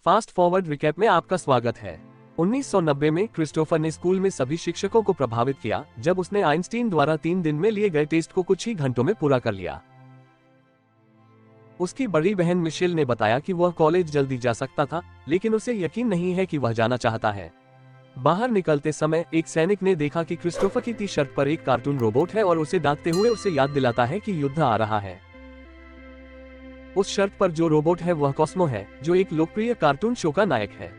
Fast forward recap में आपका स्वागत है। 1990 में क्रिस्टोफर ने स्कूल में सभी शिक्षकों को प्रभावित किया जब उसने आइंस्टीन द्वारा 3 दिन में लिए गए टेस्ट को कुछ ही घंटों में पूरा कर लिया। उसकी बड़ी बहन मिशेल ने बताया कि वह कॉलेज जल्दी जा सकता था, लेकिन उसे यकीन नहीं है कि वह जाना चाहता है। बाहर निकलते समय एक सैनिक ने देखा कि क्रिस्टोफर की टी-शर्ट पर एक कार्टून रोबोट है और उसे डांटते हुए उसे याद दिलाता है कि युद्ध आ रहा है। उस शर्ट पर जो रोबोट है वह कॉस्मो है, जो एक लोकप्रिय कार्टून शो का नायक है।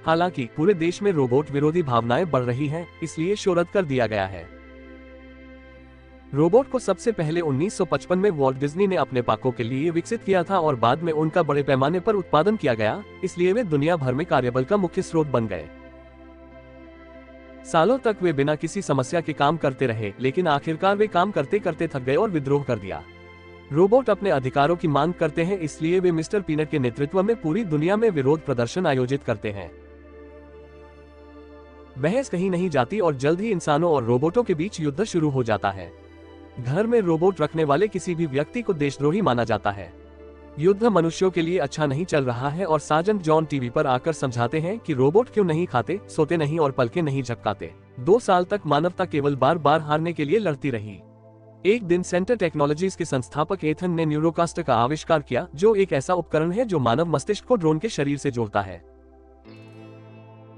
हालांकि पूरे देश में रोबोट विरोधी भावनाएं बढ़ रही हैं, इसलिए शो रद्द कर दिया गया है। रोबोट को सबसे पहले 1955 में वॉल्ट डिज्नी ने अपने पार्कों के लिए विकसित किया था और बाद में उनका बड़े पैमाने पर उत्पादन किया गया, इसलिए वे दुनिया भर में कार्यबल का मुख्य स्रोत बन गए। सालों तक वे बिना किसी समस्या के काम करते रहे, लेकिन आखिरकार वे काम करते करते थक गए और विद्रोह कर दिया। रोबोट अपने अधिकारों की मांग करते हैं, इसलिए वे मिस्टर पीनट के नेतृत्व में पूरी दुनिया में विरोध प्रदर्शन आयोजित करते हैं। बहस कहीं नहीं जाती और जल्द ही इंसानों और रोबोटों के बीच युद्ध शुरू हो जाता है। घर में रोबोट रखने वाले किसी भी व्यक्ति को देशद्रोही माना जाता है। युद्ध मनुष्यों के लिए अच्छा नहीं चल रहा है और सार्जेंट जॉन टीवी पर आकर समझाते हैं कि रोबोट क्यों नहीं खाते, सोते नहीं और पलके नहीं झपकाते। 2 साल तक मानवता केवल बार बार हारने के लिए लड़ती रही। एक दिन सेंटर टेक्नोलॉजीज के संस्थापक एथन ने न्यूरोकास्टर का आविष्कार किया, जो एक ऐसा उपकरण है जो मानव मस्तिष्क को ड्रोन के शरीर से जोड़ता है।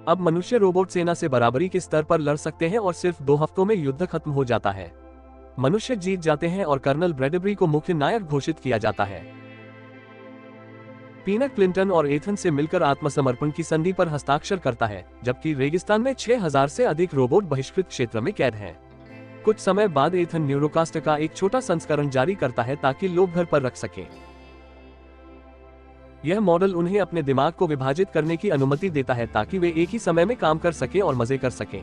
अब मनुष्य रोबोट सेना से बराबरी के स्तर पर लड़ सकते हैं और सिर्फ 2 हफ्तों में युद्ध खत्म हो जाता है। मनुष्य जीत जाते हैं और कर्नल ब्रैडबरी को मुख्य नायक घोषित किया जाता है। पीनट क्लिंटन और एथन से मिलकर आत्मसमर्पण की संधि पर हस्ताक्षर करता है, जबकि रेगिस्तान में 6000 से अधिक रोबोट बहिष्कृत क्षेत्र में कैद हैं। कुछ समय बाद एथन न्यूरोकास्टर का एक छोटा संस्करण जारी करता है ताकि लोग घर पर रख सकें। यह मॉडल उन्हें अपने दिमाग को विभाजित करने की अनुमति देता है ताकि वे एक ही समय में काम कर सकें और मजे कर सकें।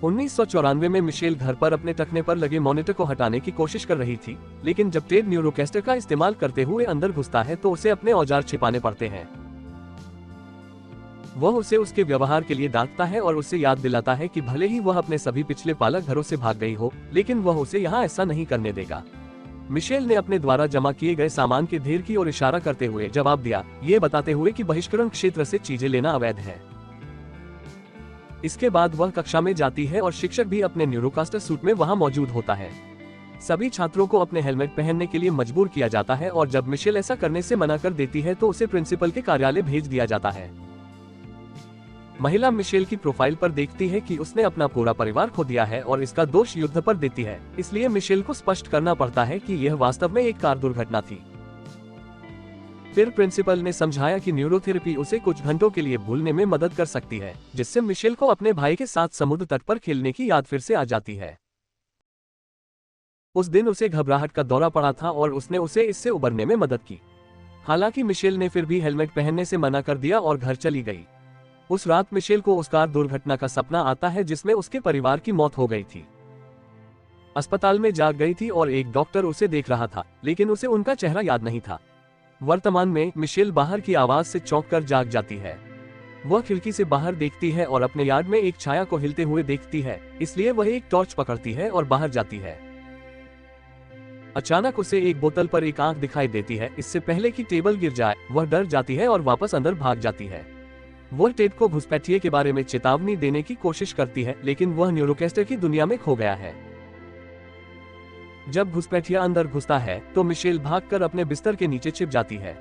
1994 में मिशेल घर पर अपने टखने पर लगे मॉनिटर को हटाने की कोशिश कर रही थी, लेकिन जब टेड न्यूरोकास्टर का इस्तेमाल करते हुए अंदर घुसता है तो उसे अपने औजार छिपाने पड़ते हैं। वह उसे उसके व्यवहार के लिए डांटता है और उसे याद दिलाता है कि भले ही वह अपने सभी पिछले पालक घरों से भाग गई हो, लेकिन वह उसे यहाँ ऐसा नहीं करने देगा। मिशेल ने अपने द्वारा जमा किए गए सामान के ढेर की ओर इशारा करते हुए जवाब दिया, ये बताते हुए कि बहिष्करण क्षेत्र से चीजें लेना अवैध है। इसके बाद वह कक्षा में जाती है और शिक्षक भी अपने न्यूरोकास्टर सूट में वहां मौजूद होता है। सभी छात्रों को अपने हेलमेट पहनने के लिए मजबूर किया जाता है और जब मिशेल ऐसा करने से मना कर देती है तो उसे प्रिंसिपल के कार्यालय भेज दिया जाता है। महिला मिशेल की प्रोफाइल पर देखती है कि उसने अपना पूरा परिवार खो दिया है और इसका दोष युद्ध पर देती है, इसलिए मिशेल को स्पष्ट करना पड़ता है कि यह वास्तव में एक कार दुर्घटना थी। फिर प्रिंसिपल ने समझाया कि न्यूरोथेरेपी उसे कुछ घंटों के लिए भूलने में मदद कर सकती है, जिससे मिशेल को अपने भाई के साथ समुद्र तट पर खेलने की याद फिर से आ जाती है। उस दिन उसे घबराहट का दौरा पड़ा था और उसने उसे इससे उबरने में मदद की। हालांकि मिशेल ने फिर भी हेलमेट पहनने से मना कर दिया और घर चली गई। उस रात मिशेल को उस कार दुर्घटना का सपना आता है जिसमें उसके परिवार की मौत हो गई थी। अस्पताल में जाग गई थी और एक डॉक्टर उसे देख रहा था, लेकिन उसे उनका चेहरा याद नहीं था। वर्तमान में मिशेल बाहर की आवाज से चौंक कर जाग जाती है। वह खिड़की से बाहर देखती है और अपने यार्ड में एक छाया को हिलते हुए देखती है, इसलिए वह एक टॉर्च पकड़ती है और बाहर जाती है। अचानक उसे एक बोतल पर एक आंख दिखाई देती है। इससे पहले कि टेबल गिर जाए, वह डर जाती है और वापस अंदर भाग जाती है। वह टेड को घुसपैठिए के बारे में चेतावनी देने की कोशिश करती है, लेकिन वह न्यूरोकास्टर की दुनिया में खो गया है। जब घुसपैठिया अंदर घुसता है तो मिशेल भागकर अपने बिस्तर के नीचे छिप जाती है।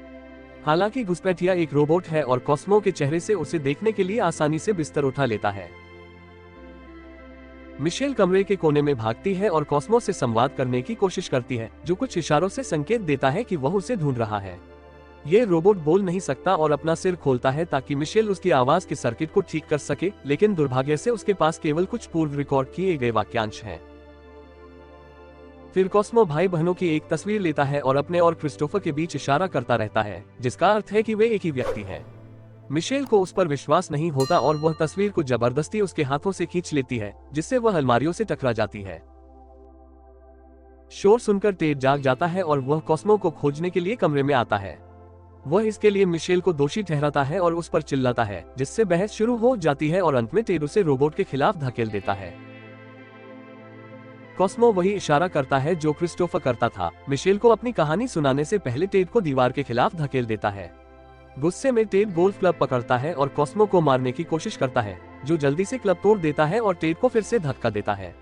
हालांकि घुसपैठिया एक रोबोट है और कॉस्मो के चेहरे से उसे देखने के लिए आसानी से बिस्तर उठा लेता है। मिशेल कमरे के कोने में भागती है और कॉस्मो से संवाद करने की कोशिश करती है, जो कुछ इशारों से संकेत देता है कि वह उसे ढूंढ रहा है। ये रोबोट बोल नहीं सकता और अपना सिर खोलता है ताकि मिशेल उसकी आवाज के सर्किट को ठीक कर सके, लेकिन दुर्भाग्य से उसके पास केवल कुछ पूर्व रिकॉर्ड किए गए वाक्यांश हैं। फिर कॉस्मो भाई बहनों की एक तस्वीर लेता है और अपने और क्रिस्टोफर के बीच इशारा करता रहता है, जिसका अर्थ है कि वे एक ही व्यक्ति हैं। मिशेल को उस पर विश्वास नहीं होता और वह तस्वीर को जबरदस्ती उसके हाथों से खींच लेती है, जिससे वह अलमारियों से टकरा जाती है। शोर सुनकर टेड जाग जाता है और वह कॉस्मो को खोजने के लिए कमरे में आता है। वह इसके लिए मिशेल को दोषी ठहराता है और उस पर चिल्लाता है, जिससे बहस शुरू हो जाती है और अंत में टेड उसे रोबोट के खिलाफ धकेल देता है। कॉस्मो वही इशारा करता है जो क्रिस्टोफर करता था। मिशेल को अपनी कहानी सुनाने से पहले टेड को दीवार के खिलाफ धकेल देता है। गुस्से में टेड गोल्फ क्लब पकड़ता है और कॉस्मो को मारने की कोशिश करता है, जो जल्दी से क्लब तोड़ देता है और टेड को फिर से धक्का देता है।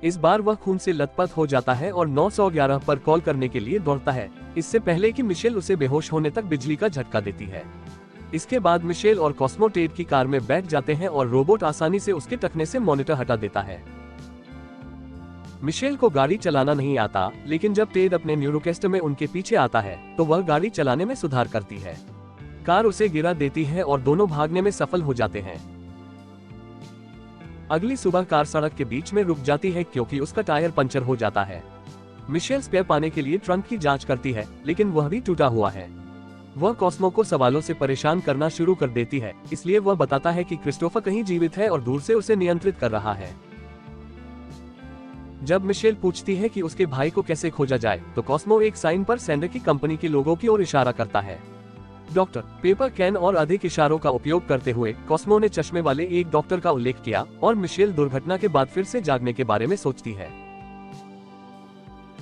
इस बार वह खून से लथपथ हो जाता है और 911 पर कॉल करने के लिए दौड़ता है, इससे पहले कि मिशेल उसे बेहोश होने तक बिजली का झटका देती है। इसके बाद मिशेल और कॉस्मो टेड की कार में बैठ जाते हैं और रोबोट आसानी से उसके टखने से मॉनिटर हटा देता है। मिशेल को गाड़ी चलाना नहीं आता, लेकिन जब टेड अपने न्यूरोकेस्टर में उनके पीछे आता है तो वह गाड़ी चलाने में सुधार करती है। कार उसे गिरा देती है और दोनों भागने में सफल हो जाते हैं। अगली सुबह कार सड़क के बीच में रुक जाती है क्योंकि उसका टायर पंचर हो जाता है। मिशेल स्पेयर पाने के लिए ट्रंक की जांच करती है, लेकिन वह भी टूटा हुआ है। वह कॉस्मो को सवालों से परेशान करना शुरू कर देती है, इसलिए वह बताता है कि क्रिस्टोफर कहीं जीवित है और दूर से उसे नियंत्रित कर रहा है। जब मिशेल पूछती है कि उसके भाई को कैसे खोजा जाए, तो कॉस्मो एक साइन पर सैंडर की कंपनी के लोगों की ओर इशारा करता है। डॉक्टर, पेपर कैन और अधिक इशारों का उपयोग करते हुए कॉस्मो ने चश्मे वाले एक डॉक्टर का उल्लेख किया और मिशेल दुर्घटना के बाद फिर से जागने के बारे में सोचती है।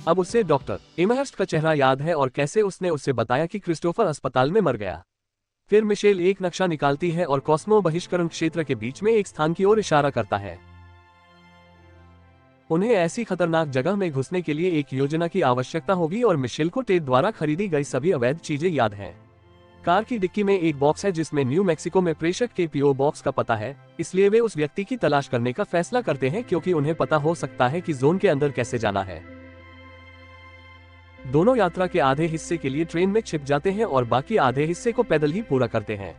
अब उसे डॉक्टर एमहर्स्ट का चेहरा याद है और कैसे उसने उससे बताया कि क्रिस्टोफर अस्पताल में मर गया। फिर मिशेल एक नक्शा निकालती है और कॉस्मो बहिष्करण क्षेत्र के बीच में एक स्थान की ओर इशारा करता है। उन्हें ऐसी खतरनाक जगह में घुसने के लिए एक योजना की आवश्यकता होगी और मिशेल को टेड द्वारा खरीदी गई सभी अवैध चीजें याद हैं। कार की डिक्की में एक बॉक्स है जिसमें न्यू मैक्सिको में प्रेषक के पीओ बॉक्स का पता है, इसलिए वे उस व्यक्ति की तलाश करने का फैसला करते हैं क्योंकि उन्हें पता हो सकता है कि जोन के अंदर कैसे जाना है। दोनों यात्रा के आधे हिस्से के लिए ट्रेन में छिप जाते हैं और बाकी आधे हिस्से को पैदल ही पूरा करते हैं।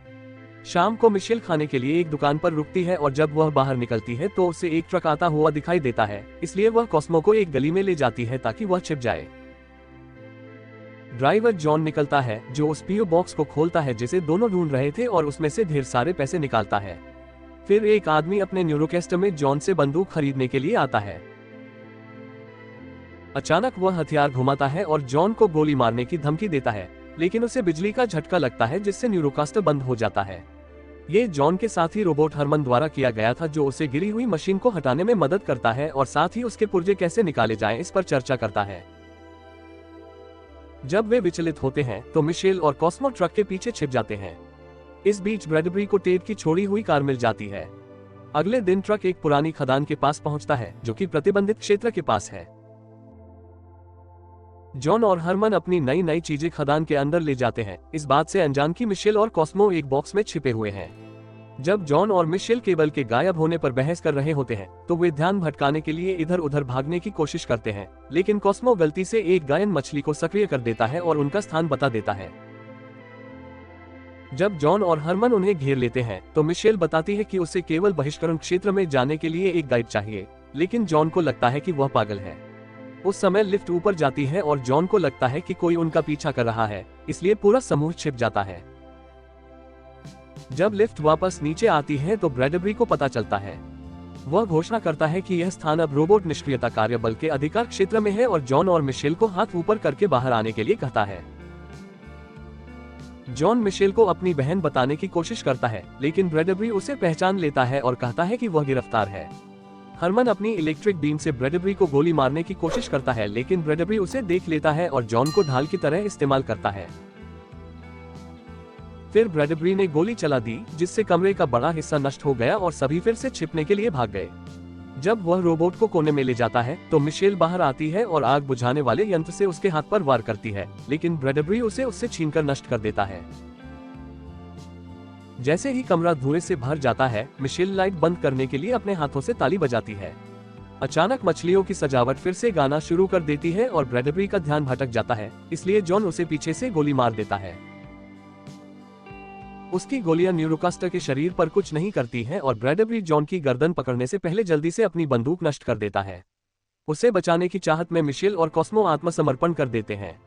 शाम को मिशेल खाने के लिए एक दुकान पर रुकती है और जब वह बाहर निकलती है तो उसे एक ट्रक आता हुआ दिखाई देता है, इसलिए वह कॉस्मो को एक गली में ले जाती है ताकि वह छिप जाए। ड्राइवर जॉन निकलता है जो उस पीओ बॉक्स को खोलता है जिसे दोनों ढूंढ रहे थे और उसमें से ढेर सारे पैसे निकालता है। फिर एक आदमी अपने न्यूरोकेस्टर में जॉन से बंदूक खरीदने के लिए आता है। अचानक वह हथियार घुमाता है और जॉन को गोली मारने की धमकी देता है, लेकिन उसे बिजली का झटका लगता है जिससे न्यूरोकास्टर बंद हो जाता है। ये जॉन के साथी रोबोट हरमन द्वारा किया गया था जो उसे गिरी हुई मशीन को हटाने में मदद करता है और साथ ही उसके पुर्जे कैसे निकाले जाएं इस पर चर्चा करता है। जब वे विचलित होते हैं तो मिशेल और कॉस्मो ट्रक के पीछे छिप जाते हैं। इस बीच ब्रैडबरी को टेड की छोड़ी हुई कार मिल जाती है। अगले दिन ट्रक एक पुरानी खदान के पास पहुंचता है जो कि प्रतिबंधित क्षेत्र के पास है। जॉन और हरमन अपनी नई नई चीजें खदान के अंदर ले जाते हैं, इस बात से अनजान कि मिशेल और कॉस्मो एक बॉक्स में छिपे हुए हैं। जब जॉन और मिशेल केबल के गायब होने पर बहस कर रहे होते हैं तो वे ध्यान भटकाने के लिए इधर उधर भागने की कोशिश करते हैं, लेकिन कॉस्मो गलती से एक गायन मछली को सक्रिय कर देता है और उनका स्थान बता देता है। जब जॉन और हरमन उन्हें घेर लेते हैं तो मिशेल बताती है कि उसे केवल बहिष्करण क्षेत्र में जाने के लिए एक गाइड चाहिए, लेकिन जॉन को लगता है कि वह पागल है। उस समय लिफ्ट ऊपर जाती है और जॉन को लगता है कि कोई उनका पीछा कर रहा है, इसलिए पूरा समूह छिप जाता है। जब लिफ्ट वापस नीचे आती है तो ब्रैडबरी को पता चलता है। वह घोषणा करता है कि यह स्थान अब रोबोट निष्क्रियता कार्य बल के अधिकार क्षेत्र में है और जॉन और मिशेल को हाथ ऊपर करके बाहर आने के लिए कहता है। जॉन मिशेल को अपनी बहन बताने की कोशिश करता है, लेकिन ब्रैडबरी उसे पहचान लेता है और कहता है कि वह गिरफ्तार है। हरमन अपनी इलेक्ट्रिक बीम से ब्रैडबरी को गोली मारने की कोशिश करता है, लेकिन ब्रैडबरी उसे देख लेता है और जॉन को ढाल की तरह इस्तेमाल करता है। फिर ब्रैडबरी ने गोली चला दी जिससे कमरे का बड़ा हिस्सा नष्ट हो गया और सभी फिर से छिपने के लिए भाग गए। जब वह रोबोट को कोने में ले जाता है तो मिशेल बाहर आती है और आग बुझाने वाले यंत्र से उसके हाथ पर वार करती है, लेकिन ब्रैडबरी उसे उससे छीनकर नष्ट कर देता है। जैसे ही कमरा धुएं से भर जाता है, मिशेल लाइट बंद करने के लिए अपने हाथों से ताली बजाती है। अचानक मछलियों की सजावट फिर से गाना शुरू कर देती है और ब्रैडबरी का ध्यान भटक जाता है, इसलिए जॉन उसे पीछे से गोली मार देता है। उसकी गोलियां न्यूरोकास्टर के शरीर पर कुछ नहीं करती हैं और ब्रैडबरी जॉन की गर्दन पकड़ने से पहले जल्दी से अपनी बंदूक नष्ट कर देता है। उसे बचाने की चाहत में मिशेल और कॉस्मो आत्मसमर्पण कर देते हैं।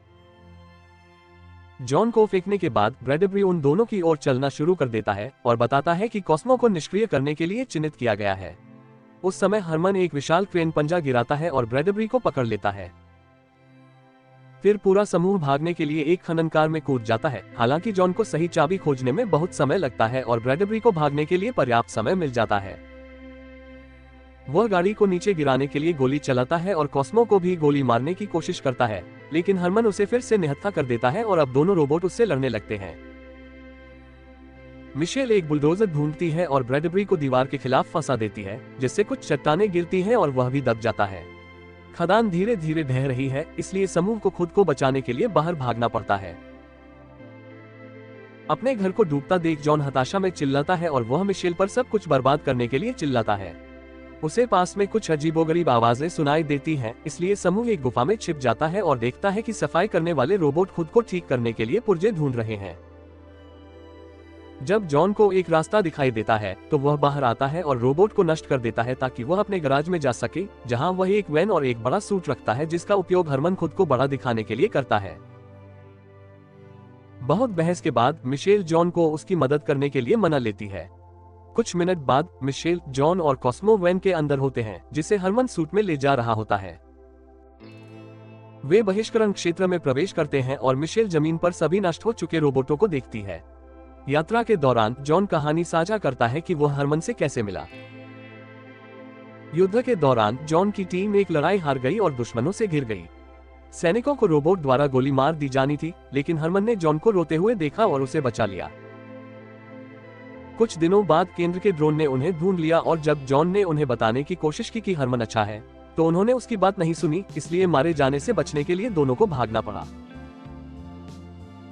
जॉन को फेंकने के बाद ब्रैडबरी उन दोनों की ओर चलना शुरू कर देता है और बताता है कि कॉस्मो को निष्क्रिय करने के लिए चिन्हित किया गया है। उस समय हरमन एक विशाल क्रेन पंजा गिराता है और ब्रैडबरी को पकड़ लेता है। फिर पूरा समूह भागने के लिए एक खननकार में कूद जाता है। हालांकि जॉन को सही चाबी खोजने में बहुत समय लगता है और ब्रैडबरी को भागने के लिए पर्याप्त समय मिल जाता है। वह गाड़ी को नीचे गिराने के लिए गोली चलाता है और कॉस्मो को भी गोली मारने की कोशिश करता है, लेकिन हरमन उसे फिर से निहत्था कर देता है और अब दोनों रोबोट उससे लड़ने लगते हैं। मिशेल एक बुलडोजर ढूंढती है और ब्रैडबरी को दीवार के खिलाफ फंसा देती है, जिससे कुछ चट्टानें गिरती हैं और वह भी दब जाता है। खदान धीरे धीरे ढह रही है, इसलिए समूह को खुद को बचाने के लिए बाहर भागना पड़ता है। अपने घर को डूबता देख जॉन हताशा में चिल्लाता है और वह मिशेल पर सब कुछ बर्बाद करने के लिए चिल्लाता है। उसे पास में कुछ अजीबोगरीब आवाजें सुनाई देती हैं, इसलिए समूह एक गुफा में छिप जाता है और देखता है कि सफाई करने वाले रोबोट खुद को ठीक करने के लिए पुर्जे ढूंढ रहे हैं। जब जॉन को एक रास्ता दिखाई देता है तो वह बाहर आता है और रोबोट को नष्ट कर देता है ताकि वह अपने गैराज में जा सके, जहां वह एक वैन और एक बड़ा सूट रखता है जिसका उपयोग हरमन खुद को बड़ा दिखाने के लिए करता है। बहुत बहस के बाद मिशेल जॉन को उसकी मदद करने के लिए मना लेती है। कुछ मिनट बाद मिशेल, जॉन और कॉस्मो वैन के अंदर होते हैं, जिसे हरमन सूट में ले जा रहा होता है। वे बहिष्करण क्षेत्र में प्रवेश करते हैं और मिशेल जमीन पर सभी नष्ट हो चुके रोबोटों को देखती है। यात्रा के दौरान जॉन कहानी साझा करता है कि वह हरमन से कैसे मिला। युद्ध के दौरान जॉन की टीम एक लड़ाई हार गई और दुश्मनों से घिर गई। सैनिकों को रोबोट द्वारा गोली मार दी जानी थी, लेकिन हरमन ने जॉन को रोते हुए देखा और उसे बचा लिया। कुछ दिनों बाद केंद्र के ड्रोन ने उन्हें ढूंढ लिया और जब जॉन ने उन्हें बताने की कोशिश की कि हरमन अच्छा है, तो उन्होंने उसकी बात नहीं सुनी, इसलिए मारे जाने से बचने के लिए दोनों को भागना पड़ा।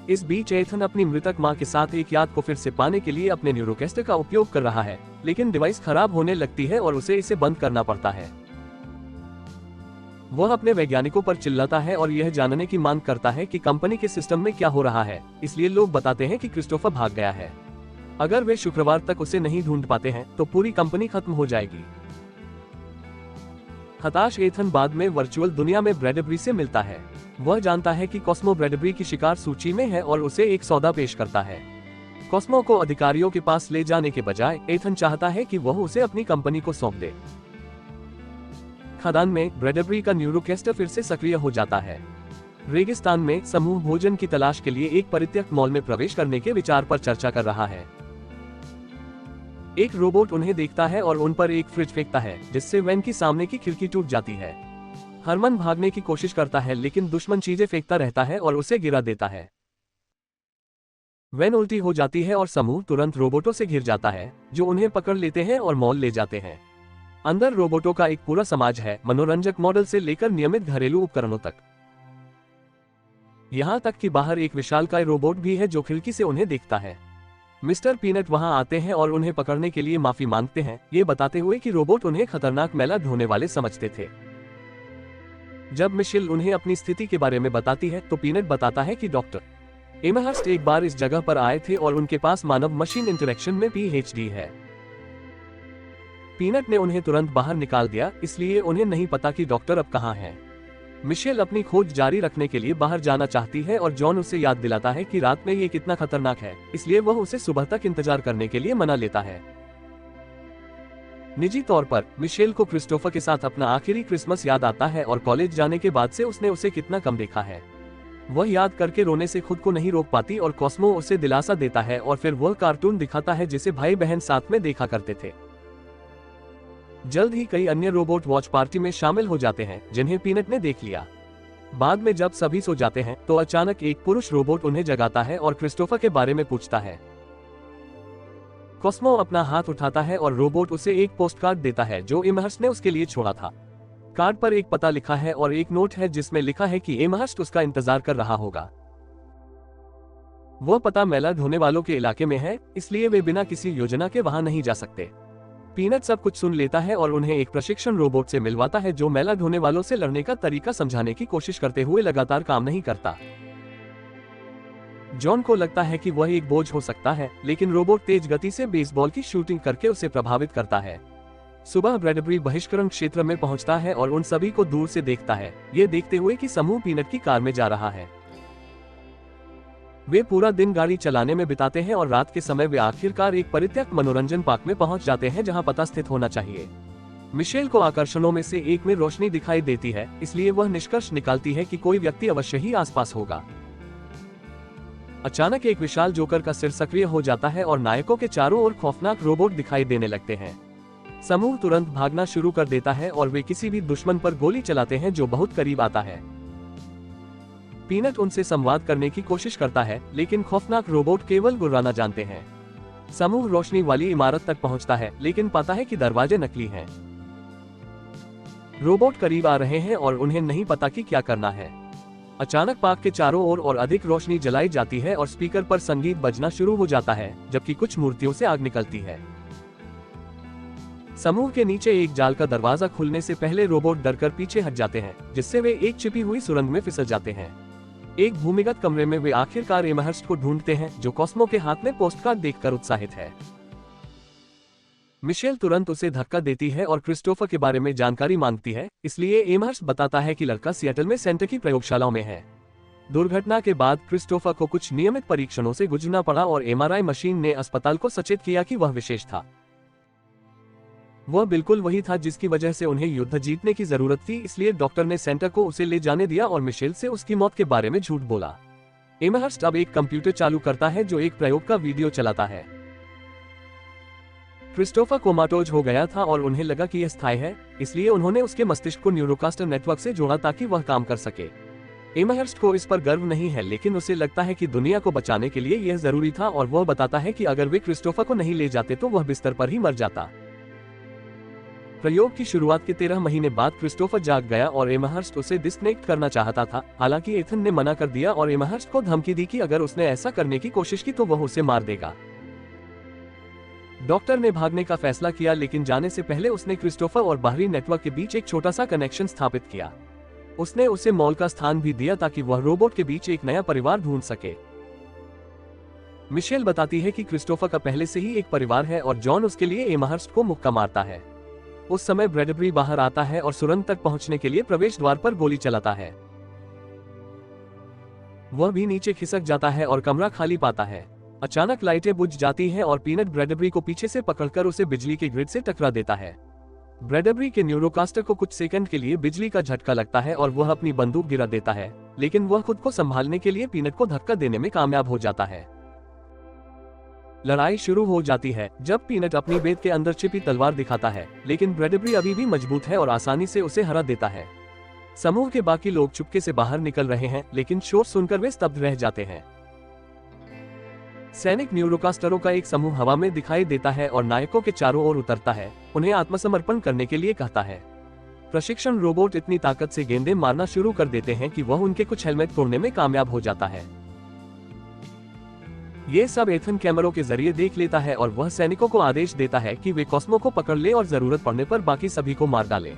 इस बीच एथन अपनी मृतक मां के साथ एक याद को फिर से पाने के लिए अपने न्यूरोकैस्टर का उपयोग कर रहा है, लेकिन डिवाइस खराब होने लगती है और उसे इसे बंद करना पड़ता है। वह अपने वैज्ञानिकों पर चिल्लाता है और यह जानने की मांग करता है कि कंपनी के सिस्टम में क्या हो रहा है, इसलिए लोग बताते हैं कि क्रिस्टोफर भाग गया है। अगर वे शुक्रवार तक उसे नहीं ढूंढ पाते हैं तो पूरी कंपनी खत्म हो जाएगी। हताश एथन बाद में वर्चुअल दुनिया में ब्रैडबरी से मिलता है। वह जानता है कि कॉस्मो ब्रैडबरी की शिकार सूची में है और उसे एक सौदा पेश करता है। कॉस्मो को अधिकारियों के पास ले जाने के बजाय एथन चाहता है कि वह उसे अपनी कंपनी को सौंप दे। खदान में ब्रैडबरी का न्यूरोकैस्टर फिर से सक्रिय हो जाता है। रेगिस्तान में समूह भोजन की तलाश के लिए एक परित्यक्त मॉल में प्रवेश करने के विचार पर चर्चा कर रहा है। एक रोबोट उन्हें देखता है और उन पर एक फ्रिज फेंकता है, जिससे वैन की सामने की खिड़की टूट जाती है। हरमन भागने की कोशिश करता है, लेकिन दुश्मन चीजें फेंकता रहता है और उसे गिरा देता है। वैन उल्टी हो जाती है और समूह तुरंत रोबोटों से घिर जाता है, जो उन्हें पकड़ लेते हैं और मॉल ले जाते हैं। अंदर रोबोटों का एक पूरा समाज है, मनोरंजक मॉडल से लेकर नियमित घरेलू उपकरणों तक। यहाँ तक कि बाहर एक विशालकाय रोबोट भी है जो खिड़की से उन्हें देखता है। मिस्टर पीनट वहां आते हैं और उन्हें पकड़ने के लिए माफी मांगते हैं, ये बताते हुए कि रोबोट उन्हें खतरनाक मैला ढोने वाले समझते थे। जब मिशेल उन्हें अपनी स्थिति के बारे में बताती है तो पीनट बताता है कि डॉक्टर एमहर्स्ट एक बार इस जगह पर आए थे और उनके पास मानव मशीन इंटरेक्शन में PhD है। पीनट ने उन्हें तुरंत बाहर निकाल दिया, इसलिए उन्हें नहीं पता कि डॉक्टर अब कहाँ है। मिशेल अपनी खोज जारी रखने के लिए बाहर जाना चाहती है और जॉन उसे याद दिलाता है कि रात में ये कितना खतरनाक है, इसलिए वह उसे सुबह तक इंतजार करने के लिए मना लेता है। निजी तौर पर मिशेल को क्रिस्टोफर के साथ अपना आखिरी क्रिसमस याद आता है और कॉलेज जाने के बाद से उसने उसे कितना कम देखा है। वह याद करके रोने से खुद को नहीं रोक पाती और कॉस्मो उसे दिलासा देता है और फिर वह कार्टून दिखाता है जिसे भाई बहन साथ में देखा करते थे। जल्द ही कई अन्य रोबोट वॉच पार्टी में शामिल हो जाते हैं, जिन्हें पीनट ने देख लिया। बाद में जब सभी सो जाते हैं तो अचानक एक पुरुष रोबोट उन्हें जगाता है और क्रिस्टोफर के बारे में पूछता है। कॉस्मो अपना हाथ उठाता है और रोबोट उसे एक पोस्ट कार्ड देता है जो एमहर्स्ट ने उसके लिए छोड़ा था। कार्ड पर एक पता लिखा है और एक नोट है जिसमें लिखा है कि एमहर्स्ट उसका इंतजार कर रहा होगा। वह पता मैला ढोने वालों के इलाके में है, इसलिए वे बिना किसी योजना के वहां नहीं जा सकते। पीनट सब कुछ सुन लेता है और उन्हें एक प्रशिक्षण रोबोट से मिलवाता है जो मैला ढोने वालों से लड़ने का तरीका समझाने की कोशिश करते हुए लगातार काम नहीं करता। जॉन को लगता है कि वह एक बोझ हो सकता है, लेकिन रोबोट तेज गति से बेसबॉल की शूटिंग करके उसे प्रभावित करता है। सुबह ब्रैडबरी बहिष्करण क्षेत्र में पहुंचता है और उन सभी को दूर से देखता है, ये देखते हुए कि समूह पीनट की कार में जा रहा है। वे पूरा दिन गाड़ी चलाने में बिताते हैं और रात के समय वे आखिरकार एक परित्यक्त मनोरंजन पार्क में पहुंच जाते हैं जहां पता स्थित होना चाहिए। मिशेल को आकर्षणों में से एक में रोशनी दिखाई देती है, इसलिए वह निष्कर्ष निकालती है कि कोई व्यक्ति अवश्य ही आसपास होगा। अचानक एक विशाल जोकर का सिर सक्रिय हो जाता है और नायकों के चारों ओर खौफनाक रोबोट दिखाई देने लगते हैं। समूह तुरंत भागना शुरू कर देता है और वे किसी भी दुश्मन पर गोली चलाते हैं जो बहुत करीब आता है। पीनट उनसे संवाद करने की कोशिश करता है, लेकिन खौफनाक रोबोट केवल गुर्राना जानते हैं। समूह रोशनी वाली इमारत तक पहुंचता है, लेकिन पाता है कि दरवाजे नकली हैं। रोबोट करीब आ रहे हैं और उन्हें नहीं पता कि क्या करना है। अचानक पार्क के चारों ओर और अधिक रोशनी जलाई जाती है और स्पीकर पर संगीत बजना शुरू हो जाता है, जबकि कुछ मूर्तियों से आग निकलती है। समूह के नीचे एक जाल का दरवाजा खुलने से पहले रोबोट डरकर पीछे हट जाते हैं, जिससे वे एक छिपी हुई सुरंग में फिसल जाते हैं। एक भूमिगत कमरे में वे आखिरकार एमहर्स्ट को ढूंढते हैं, जो कॉस्मो के हाथ में पोस्टकार्ड देखकर उत्साहित है। मिशेल तुरंत उसे धक्का देती है और क्रिस्टोफर के बारे में जानकारी मांगती है, इसलिए एमहर्स्ट बताता है कि लड़का सिएटल में सेंटर की प्रयोगशालाओं में है। दुर्घटना के बाद क्रिस्टोफर को कुछ नियमित परीक्षणों से गुजरना पड़ा और एमआरआई मशीन ने अस्पताल को सचेत किया कि वह विशेष था। वह बिल्कुल वही था जिसकी वजह से उन्हें युद्ध जीतने की जरूरत थी, इसलिए डॉक्टर ने सेंटर को उसे ले जाने दिया और मिशेल से उसकी मौत के बारे में झूठ बोला। एमहर्स्ट अब एक कंप्यूटर चालू करता है जो एक प्रयोग का वीडियो चलाता है। क्रिस्टोफर कोमाटोज हो गया था और उन्हें लगा कि यह स्थायी है, इसलिए उन्होंने उसके मस्तिष्क को न्यूरोकास्टर नेटवर्क से जोड़ा ताकि वह काम कर सके। एमहर्स्ट को इस पर गर्व नहीं है, लेकिन उसे लगता है कि दुनिया को बचाने के लिए यह जरूरी था और वह बताता है कि अगर वे क्रिस्टोफर को नहीं ले जाते तो वह बिस्तर पर ही मर जाता। प्रयोग की शुरुआत के 13 महीने बाद क्रिस्टोफर जाग गया और एमहर्स्ट उसे डिस्कनेक्ट करना चाहता था। हालांकि एथन ने मना कर दिया और एमहर्स्ट को धमकी दी कि अगर उसने ऐसा करने की कोशिश की तो वह उसे मार देगा। डॉक्टर ने भागने का फैसला किया, लेकिन जाने से पहले उसने क्रिस्टोफर और बाहरी नेटवर्क के बीच एक छोटा सा कनेक्शन स्थापित किया। उसने उसे मॉल का स्थान भी दिया ताकि वह रोबोट के बीच एक नया परिवार ढूंढ सके। मिशेल बताती है कि क्रिस्टोफर का पहले से ही एक परिवार है और जॉन उसके लिए एमहर्स्ट को मुक्का मारता है। उस समय ब्रैडबरी बाहर आता है और सुरंग तक पहुंचने के लिए प्रवेश द्वार पर गोली चलाता है। वह भी नीचे खिसक जाता है और कमरा खाली पाता है। अचानक लाइटें बुझ जाती हैं और पीनट ब्रैडबरी को पीछे से पकड़कर उसे बिजली के ग्रिड से टकरा देता है। ब्रैडबरी के न्यूरोकास्टर को कुछ सेकंड के लिए बिजली का झटका लगता है और वह अपनी बंदूक गिरा देता है, लेकिन वह खुद को संभालने के लिए पीनट को धक्का देने में कामयाब हो जाता है। लड़ाई शुरू हो जाती है जब पीनट अपनी बेत के अंदर छिपी तलवार दिखाता है, लेकिन ब्रैडबरी अभी भी मजबूत है और आसानी से उसे हरा देता है। समूह के बाकी लोग चुपके से बाहर निकल रहे हैं, लेकिन शोर सुनकर वे स्तब्ध रह जाते हैं। सैनिक न्यूरोकास्टरों का एक समूह हवा में दिखाई देता है और नायकों के चारों ओर उतरता है, उन्हें आत्मसमर्पण करने के लिए कहता है। प्रशिक्षण रोबोट इतनी ताकत से गेंदें मारना शुरू कर देते हैं कि वह उनके कुछ हेलमेट तोड़ने में कामयाब हो जाता है। ये सब एथन कैमरों के जरिए देख लेता है और वह सैनिकों को आदेश देता है कि वे कॉस्मो को पकड़ ले और जरूरत पड़ने पर बाकी सभी को मार डाले।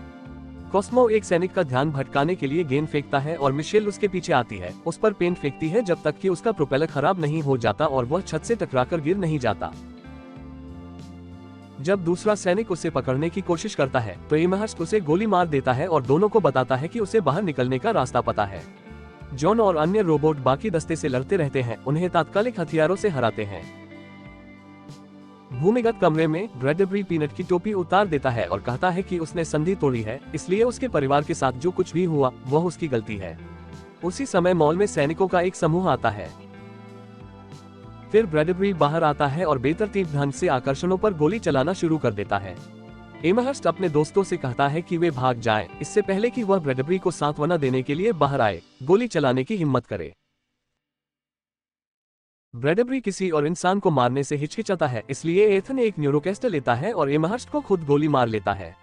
कॉस्मो एक सैनिक का ध्यान भटकाने के लिए गेंद फेंकता है और मिशेल उसके पीछे आती है, उस पर पेंट फेंकती है जब तक कि उसका प्रोपेलर खराब नहीं हो जाता और वह छत से टकराकर गिर नहीं जाता। जब दूसरा सैनिक उसे पकड़ने की कोशिश करता है तो एमहर्स्ट उसे गोली मार देता है और दोनों को बताता है कि उसे बाहर निकलने का रास्ता पता है। जॉन और अन्य रोबोट बाकी दस्ते से लड़ते रहते हैं, उन्हें तात्कालिक हथियारों से हराते हैं। भूमिगत कमरे में ब्रैडबरी पीनट की टोपी उतार देता है और कहता है कि उसने संधि तोड़ी है, इसलिए उसके परिवार के साथ जो कुछ भी हुआ वह उसकी गलती है। उसी समय मॉल में सैनिकों का एक समूह आता है। फिर ब्रैडबरी बाहर आता है और बेतरतीब ढंग से आकर्षणों पर गोली चलाना शुरू कर देता है। एमहर्स्ट अपने दोस्तों से कहता है कि वे भाग जाएं, इससे पहले कि वह ब्रैडबरी को सांत्वना देने के लिए बाहर आए, गोली चलाने की हिम्मत करे। ब्रैडबरी किसी और इंसान को मारने से हिचकिचाता है, इसलिए एथन एक न्यूरोकास्टर लेता है और एमहर्स्ट को खुद गोली मार लेता है।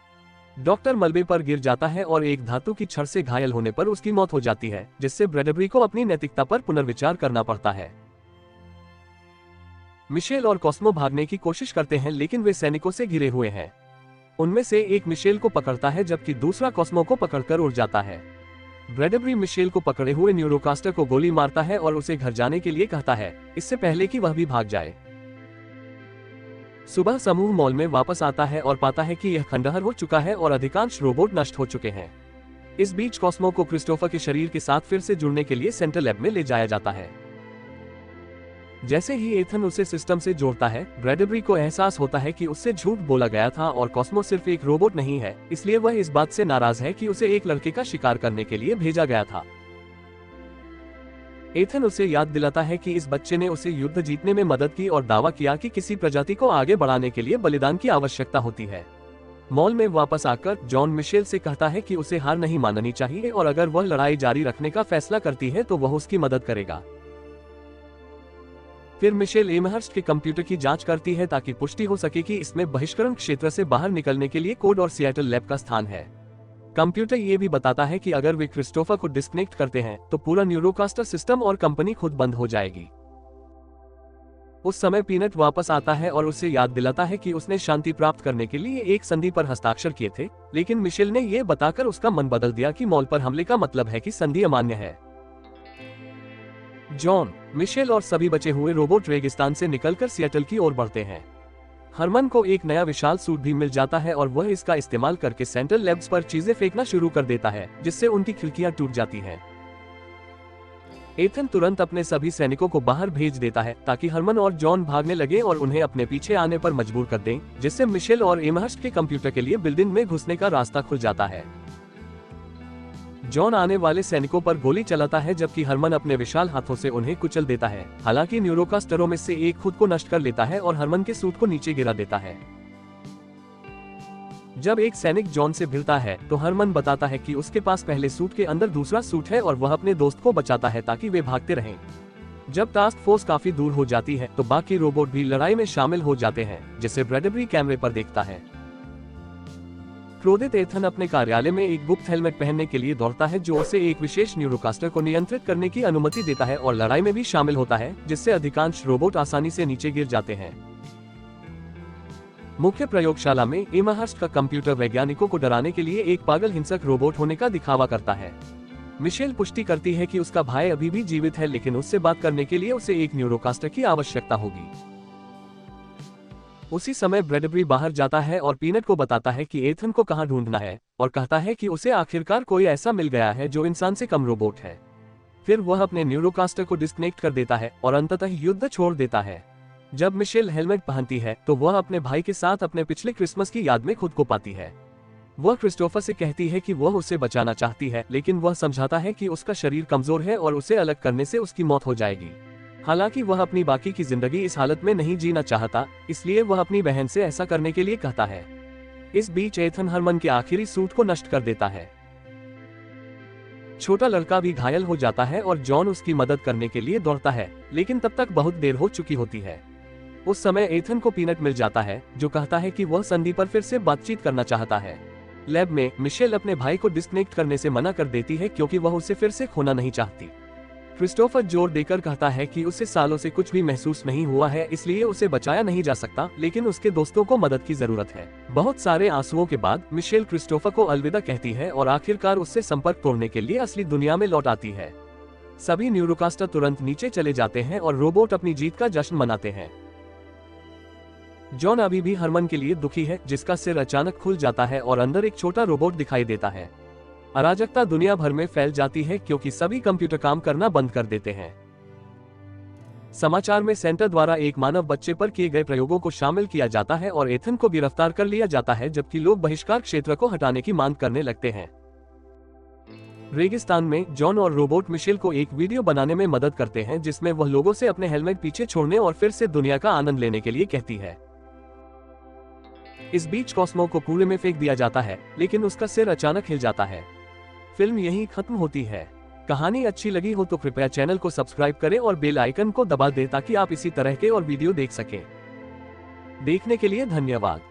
डॉक्टर मलबे पर गिर जाता है और एक धातु की छड़ से घायल होने पर उसकी मौत हो जाती है, जिससे ब्रैडबरी को अपनी नैतिकता पर पुनर्विचार करना पड़ता है। मिशेल और कॉस्मो भागने की कोशिश करते हैं, लेकिन वे सैनिकों से घिरे हुए हैं। उनमें से एक मिशेल को पकड़ता है जबकि दूसरा कॉस्मो को पकड़कर उड़ जाता है। ब्रैडबरी मिशेल को पकड़े हुए न्यूरोकास्टर को गोली मारता है और उसे घर जाने के लिए कहता है, इससे पहले कि वह भी भाग जाए। सुबह समूह मॉल में वापस आता है और पाता है कि यह खंडहर हो चुका है और अधिकांश रोबोट नष्ट हो चुके हैं। इस बीच कॉस्मो को क्रिस्टोफर के शरीर के साथ फिर से जुड़ने के लिए सेंट्रल लैब में ले जाया जाता है। जैसे ही एथन उसे सिस्टम से जोड़ता है, ब्रैडबरी को एहसास होता है कि उससे झूठ बोला गया था और कॉस्मो सिर्फ एक रोबोट नहीं है, इसलिए वह इस बात से नाराज है कि उसे एक लड़के का शिकार करने के लिए भेजा गया था। एथन उसे याद दिलाता है कि इस बच्चे ने उसे युद्ध जीतने में मदद की और दावा किया कि किसी प्रजाति को आगे बढ़ाने के लिए बलिदान की आवश्यकता होती है। मॉल में वापस आकर जॉन मिशेल से कहता है कि उसे हार नहीं माननी चाहिए और अगर वह लड़ाई जारी रखने का फैसला करती है तो वह उसकी मदद करेगा। फिर मिशेल एमहर्स्ट के कंप्यूटर की जांच करती है ताकि पुष्टि हो सके कि इसमें बहिष्करण क्षेत्र से बाहर निकलने के लिए कोड और सिएटल लैब का स्थान है। कंप्यूटर ये भी बताता है कि अगर वे क्रिस्टोफर को डिस्कनेक्ट करते हैं तो पूरा न्यूरोकास्टर सिस्टम और कंपनी खुद बंद हो जाएगी। उस समय पीनट वापस आता है और उसे याद दिलाता है कि उसने शांति प्राप्त करने के लिए एक संधि पर हस्ताक्षर किए थे, लेकिन मिशेल ने यह बताकर उसका मन बदल दिया कि मॉल पर हमले का मतलब है कि संधि अमान्य है। जॉन, मिशेल और सभी बचे हुए रोबोट रेगिस्तान से निकलकर सिएटल की ओर बढ़ते हैं। हरमन को एक नया विशाल सूट भी मिल जाता है और वह इसका इस्तेमाल करके सेंट्रल लैब्स पर चीजें फेंकना शुरू कर देता है, जिससे उनकी खिड़कियां टूट जाती हैं। एथन तुरंत अपने सभी सैनिकों को बाहर भेज देता है ताकि हरमन और जॉन भागने लगे और उन्हें अपने पीछे आने पर मजबूर कर दें, जिससे मिशेल और एमहर्स्ट के कंप्यूटर के लिए बिल्डिंग में घुसने का रास्ता खुल जाता है। जॉन आने वाले सैनिकों पर गोली चलाता है जबकि हरमन अपने विशाल हाथों से उन्हें कुचल देता है। हालांकि न्यूरोकास्टरों में से एक खुद को नष्ट कर लेता है और हरमन के सूट को नीचे गिरा देता है। जब एक सैनिक जॉन से भिड़ता है तो हरमन बताता है कि उसके पास पहले सूट के अंदर दूसरा सूट है और वह अपने दोस्त को बचाता है ताकि वे भागते रहें। जब टास्क फोर्स काफी दूर हो जाती है तो बाकी रोबोट भी लड़ाई में शामिल हो जाते हैं, जिसे ब्रैडबरी कैमरे पर देखता है। क्रोधित एथन अपने कार्यालय में एक गुप्त हेलमेट पहनने के लिए दौड़ता है जो उसे एक विशेष न्यूरोकास्टर को नियंत्रित करने की अनुमति देता है और लड़ाई में भी शामिल होता है, जिससे अधिकांश रोबोट आसानी से नीचे गिर जाते हैं। मुख्य प्रयोगशाला में एमहर्स्ट का कंप्यूटर वैज्ञानिकों को डराने के लिए एक पागल हिंसक रोबोट होने का दिखावा करता है। मिशेल पुष्टि करती है कि उसका भाई अभी भी जीवित है, लेकिन उससे बात करने के लिए उसे एक न्यूरोकास्टर की आवश्यकता होगी। उसी समय ब्रैडबरी बाहर जाता है और पीनट को बताता है कि एथन को कहां ढूंढना है और कहता है कि उसे आखिरकार कोई ऐसा मिल गया है जो इंसान से कम रोबोट है। फिर वह अपने न्यूरोकास्टर को डिस्कनेक्ट कर देता है और अंततः युद्ध छोड़ देता है। जब मिशेल हेलमेट पहनती है तो वह अपने भाई के साथ अपने पिछले क्रिसमस की याद में खुद को पाती है। वह क्रिस्टोफर से कहती है कि वह उसे बचाना चाहती है, लेकिन वह समझाता है कि उसका शरीर कमजोर है और उसे अलग करने से उसकी मौत हो जाएगी। हालांकि वह अपनी बाकी की जिंदगी इस हालत में नहीं जीना चाहता, इसलिए वह अपनी बहन से ऐसा करने के लिए कहता है। इस बीच एथन हरमन के आखिरी सूट को नष्ट कर देता है। छोटा लड़का भी घायल हो जाता है और जॉन उसकी मदद करने के लिए दौड़ता है, लेकिन तब तक बहुत देर हो चुकी होती है। उस समय एथन को पीनट मिल जाता है जो कहता है कि वह संधि पर फिर से बातचीत करना चाहता है। लैब में मिशेल अपने भाई को डिस्कनेक्ट करने से मना कर देती है क्योंकि वह उसे फिर से खोना नहीं चाहती। क्रिस्टोफर जोर देकर कहता है कि उसे सालों से कुछ भी महसूस नहीं हुआ है, इसलिए उसे बचाया नहीं जा सकता, लेकिन उसके दोस्तों को मदद की जरूरत है। बहुत सारे आंसुओं के बाद मिशेल क्रिस्टोफर को अलविदा कहती है और आखिरकार उससे संपर्क तोड़ने के लिए असली दुनिया में लौट आती है। सभी न्यूरोकास्टर तुरंत नीचे चले जाते हैं और रोबोट अपनी जीत का जश्न मनाते हैं। जॉन अभी भी हरमन के लिए दुखी है, जिसका सिर अचानक खुल जाता है और अंदर एक छोटा रोबोट दिखाई देता है। अराजकता दुनिया भर में फैल जाती है क्योंकि सभी कंप्यूटर काम करना बंद कर देते हैं। समाचार में सेंटर द्वारा एक मानव बच्चे पर किए गए प्रयोगों को शामिल किया जाता है और एथन को गिरफ्तार कर लिया जाता है, जबकि लोग बहिष्कार क्षेत्र को हटाने की मांग करने लगते हैं। रेगिस्तान में जॉन और रोबोट मिशेल को एक वीडियो बनाने में मदद करते हैं जिसमें वह लोगों से अपने हेलमेट पीछे छोड़ने और फिर से दुनिया का आनंद लेने के लिए कहती है। इस बीच कॉस्मो को कूड़े में फेंक दिया जाता है, लेकिन उसका सिर अचानक हिल जाता है। फिल्म यहीं खत्म होती है। कहानी अच्छी लगी हो तो कृपया चैनल को सब्सक्राइब करें और बेल आइकन को दबा दें ताकि आप इसी तरह के और वीडियो देख सकें। देखने के लिए धन्यवाद।